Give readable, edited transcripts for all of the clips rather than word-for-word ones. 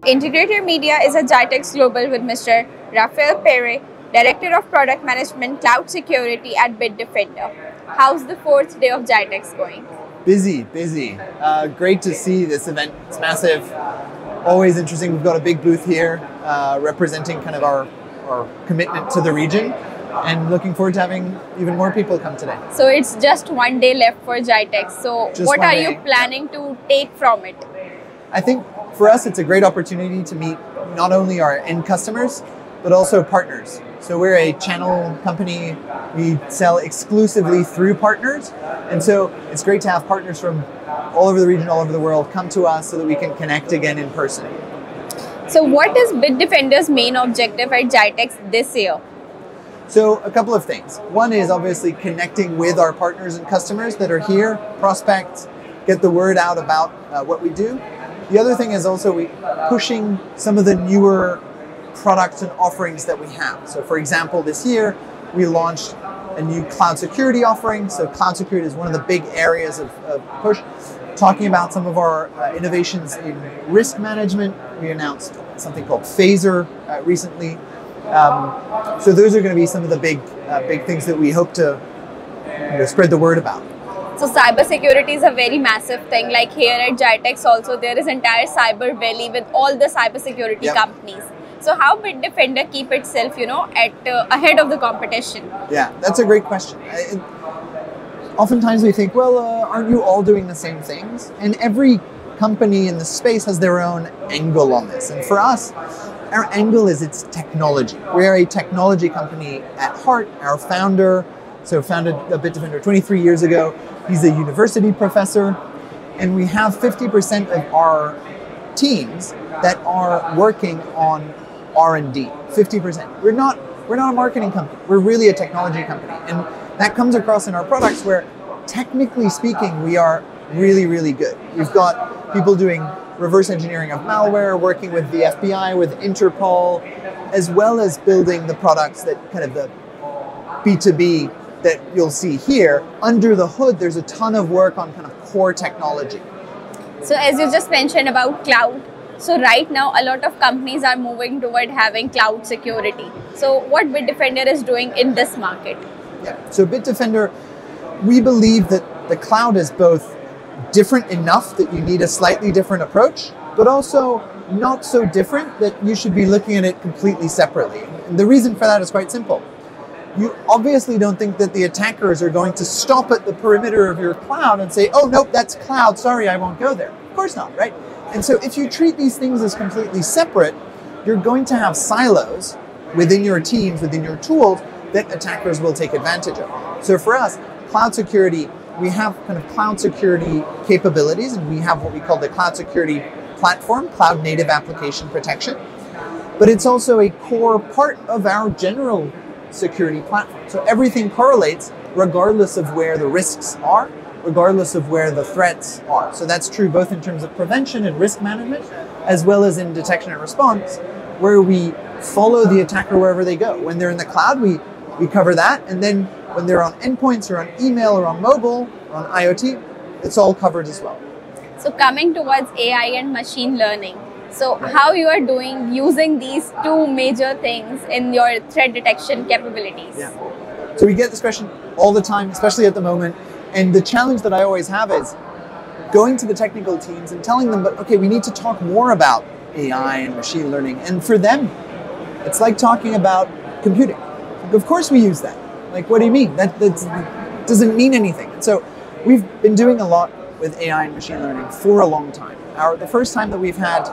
Integrator Media is a GITEX Global with Mr. Raphael Peyret, Director of Product Management Cloud Security at Bitdefender. How's the fourth day of GITEX going? Busy. Great to see this event. It's massive. Always interesting. We've got a big booth here representing kind of our commitment to the region, and looking forward to having even more people come today. So it's just one day left for GITEX. So what are you planning to take from it? I think for us, it's a great opportunity to meet not only our end customers, but also partners. So we're a channel company. We sell exclusively through partners. And so it's great to have partners from all over the region, all over the world come to us so that we can connect again in person. So what is Bitdefender's main objective at GITEX this year? So a couple of things. One is obviously connecting with our partners and customers that are here, prospects, get the word out about what we do. The other thing is also pushing some of the newer products and offerings that we have. So for example, this year we launched a new cloud security offering. So cloud security is one of the big areas of push. Talking about some of our innovations in risk management, we announced something called Phaser recently. So those are going to be some of the big things that we hope to spread the word about. So cybersecurity is a very massive thing. Like here at GITEX also, there is entire cyber valley with all the cybersecurity companies. So how Bitdefender keep itself, ahead of the competition? Yeah, that's a great question. Oftentimes we think, well, aren't you all doing the same things? And every company in the space has their own angle on this. And for us, our angle is its technology. We're a technology company at heart. Our founder, founded Bitdefender 23 years ago. He's a university professor, and we have 50% of our teams that are working on R&D. 50%. We're not a marketing company. We're really a technology company, and that comes across in our products where, technically speaking, we are really, really good. We've got people doing reverse engineering of malware, working with the FBI, with Interpol, as well as building the products that kind of the B2B that you'll see here. Under the hood, there's a ton of work on kind of core technology. So as you just mentioned about cloud, so right now a lot of companies are moving toward having cloud security. So what Bitdefender is doing in this market? Yeah, so Bitdefender, we believe that the cloud is both different enough that you need a slightly different approach, but also not so different that you should be looking at it completely separately. And the reason for that is quite simple. You obviously don't think that the attackers are going to stop at the perimeter of your cloud and say, oh, nope, that's cloud, sorry, I won't go there. Of course not, right? And so if you treat these things as completely separate, you're going to have silos within your teams, within your tools, that attackers will take advantage of. So for us, cloud security, we have kind of cloud security capabilities, and we have what we call the cloud security platform, cloud native application protection. But it's also a core part of our general security platform. So everything correlates regardless of where the risks are, regardless of where the threats are. So that's true both in terms of prevention and risk management, as well as in detection and response, where we follow the attacker wherever they go. When they're in the cloud, we cover that. And then when they're on endpoints or on email or on mobile or on IoT, it's all covered as well. So coming towards AI and machine learning, so how you are using these two major things in your threat detection capabilities? Yeah. So we get this question all the time, especially at the moment. And the challenge that I always have is going to the technical teams and telling them, but okay, we need to talk more about AI and machine learning. And for them, it's like talking about computing. Of course we use that. Like, what do you mean? That doesn't mean anything. And so we've been doing a lot with AI and machine learning for a long time. The first time that we've had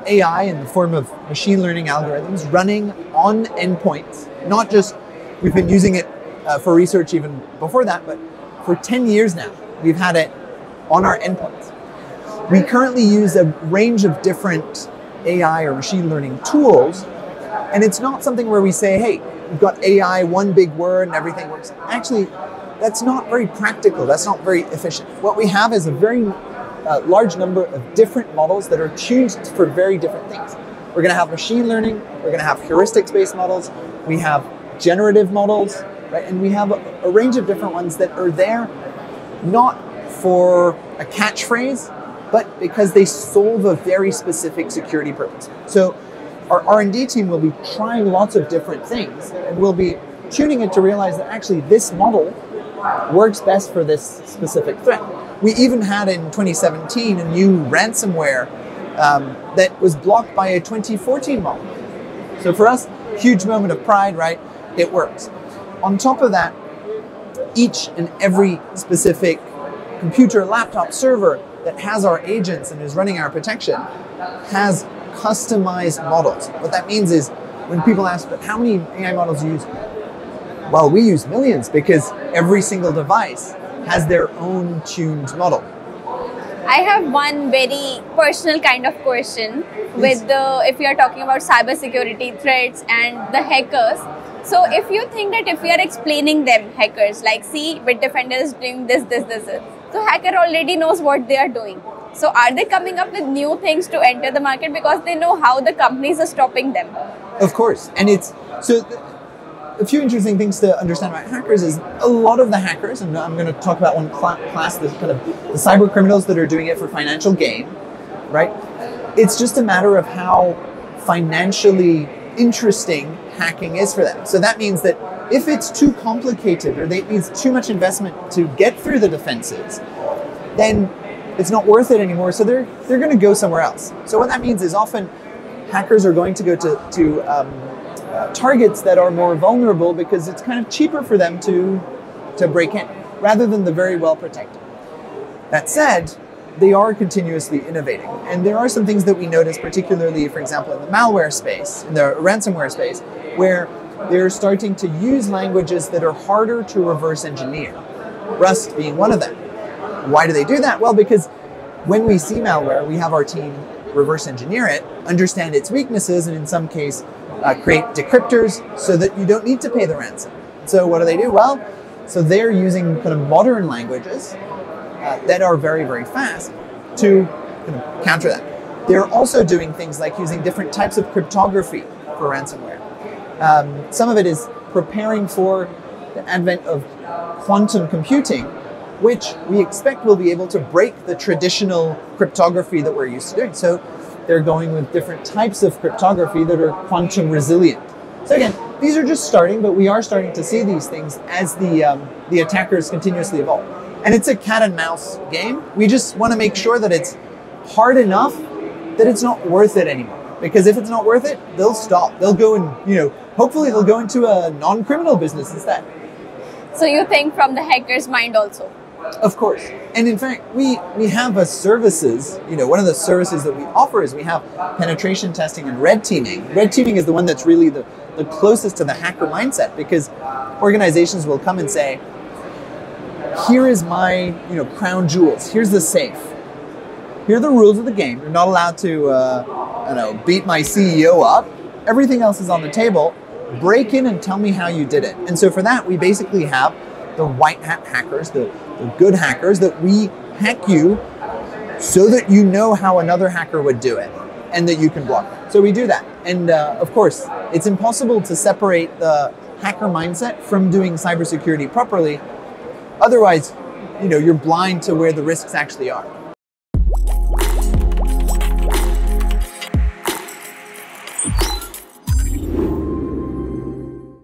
AI in the form of machine learning algorithms running on endpoints, not just, we've been using it for research even before that, but for 10 years now, we've had it on our endpoints. We currently use a range of different AI or machine learning tools, and it's not something where we say, hey, we've got AI, one big word and everything works. Actually, that's not very practical, that's not very efficient. What we have is a very large number of different models that are tuned for very different things. We're going to have machine learning, we're going to have heuristics-based models, we have generative models, right? And we have a range of different ones that are there not for a catchphrase, but because they solve a very specific security purpose. So our R&D team will be trying lots of different things, and we'll be tuning it to realize that actually this model works best for this specific threat. We even had in 2017 a new ransomware that was blocked by a 2014 model. So for us, huge moment of pride, right? It works. On top of that, each and every specific computer, laptop, server that has our agents and is running our protection has customized models. What that means is when people ask, but how many AI models do you use? Well, we use millions because every single device has their own tuned model. I have one very personal kind of question with if we are talking about cybersecurity threats and the hackers. So if you think that if we are explaining them, hackers, like see, Bitdefender is doing this, so hacker already knows what they are doing. So are they coming up with new things to enter the market because they know how the companies are stopping them? Of course. And it's, so a few interesting things to understand about hackers is a lot of the hackers, and I'm going to talk about one class, the kind of the cyber criminals that are doing it for financial gain, right? It's just a matter of how financially interesting hacking is for them. So that means that if it's too complicated or it needs too much investment to get through the defenses, then it's not worth it anymore. So they're going to go somewhere else. So what that means is often hackers are going to go to targets that are more vulnerable because it's kind of cheaper for them to break in rather than the very well protected. That said, they are continuously innovating. And there are some things that we notice, particularly, for example, in the malware space, in the ransomware space, where they're starting to use languages that are harder to reverse engineer, Rust being one of them. Why do they do that? Well, because when we see malware, we have our team reverse engineer it, understand its weaknesses, and in some case, create decryptors so that you don't need to pay the ransom. So what do? Well, so they're using kind of modern languages that are very, very fast to kind of counter that. They're also doing things like using different types of cryptography for ransomware. Some of it is preparing for the advent of quantum computing, which we expect will be able to break the traditional cryptography that we're used to doing. So they're going with different types of cryptography that are quantum resilient. So again, these are just starting, but we are starting to see these things as the attackers continuously evolve. And it's a cat and mouse game. We just want to make sure that it's hard enough that it's not worth it anymore. Because if it's not worth it, they'll stop. They'll go and, hopefully they'll go into a non-criminal business instead. So you think from the hacker's mind also? Of course. And in fact, we have a services, one of the services that we offer is we have penetration testing and red teaming. Red teaming is the one that's really the closest to the hacker mindset, because organizations will come and say, here is my, crown jewels. Here's the safe. Here are the rules of the game. You're not allowed to, beat my CEO up. Everything else is on the table. Break in and tell me how you did it. And so for that, we basically have the white hat hackers, the good hackers, that we hack you so that you know how another hacker would do it and that you can block it. So we do that. And of course, it's impossible to separate the hacker mindset from doing cybersecurity properly. Otherwise, you're blind to where the risks actually are.